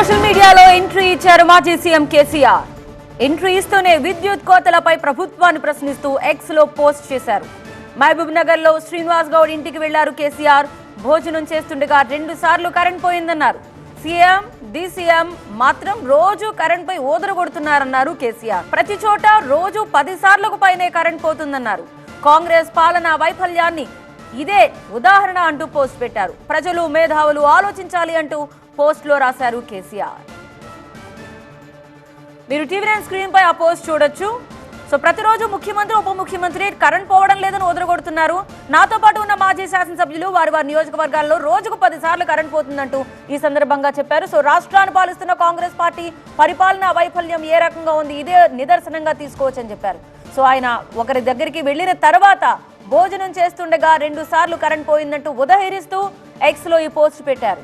Social మీడియాలో entry ఇచ్చారు మాజీ సీఎం కేసీఆర్. ఎంట్రీ ఇస్తూనే విద్యుత్ కోతలపై ప్రభుత్వాన్ని ప్రశ్నిస్తూ ఎక్స్ లో పోస్ట్ చేశారు. మహబూబ్ నగర్ లో శ్రీనివాస్ గౌడ్ ఇంటికి వెళ్లారు కేసీఆర్. భోజనం చేస్తుండగా 2 సార్లు కరెంట్ పోయిందన్నారు. సీఎం డీసీఎం మాత్రం రోజు కరెంట్ పై ఓదరగొడుతున్నారన్నారు కేసీఆర్. ప్రతి చోట రోజు 10 సార్లకు పైనే కరెంట్ పోతుందన్నారు. కాంగ్రెస్ పాలనా వైఫల్యాన్ని ఇదే ఉదాహరణ అంటూ పోస్ట్ పెట్టారు. ప్రజలు మేధావులు ఆలోచించాలి అంటూ పోస్ట్ లో రాశారు కేసీఆర్. మీరు టీవీ9 స్క్రీన్ పై ఆ పోస్ట్ చూడొచ్చు. సో ప్రతిరోజు ముఖ్యమంత్రి ఉప ముఖ్యమంత్రి కరెంట్ పోవడం లేదని ఓదరగొడుతున్నారు. నాతో పాటు ఉన్న మాజీ శాసనసభ్యులు వారి నియోజకవర్గాల్లో రోజుకు 10 సార్లు కరెంట్ పోతుందంటూ ఈ సందర్భంగా చెప్పారు. సో రాష్ట్రాన్ని పాలిస్తున్న కాంగ్రెస్ పార్టీ పరిపాలనా వైఫల్యం ఏ రకంగా ఉంది ఇదే నిదర్శనంగా తీసుకోవచ్చని చెప్పారు. సో ఆయన ఒకరి దగ్గరికి వెళ్లిన తర్వాత భోజనం చేస్తుండగా 2 సార్లు కరెంట్ పోయిందంటూ ఉదహరిస్తూ ఎక్స్ లో ఈ పోస్ట్ పెట్టారు.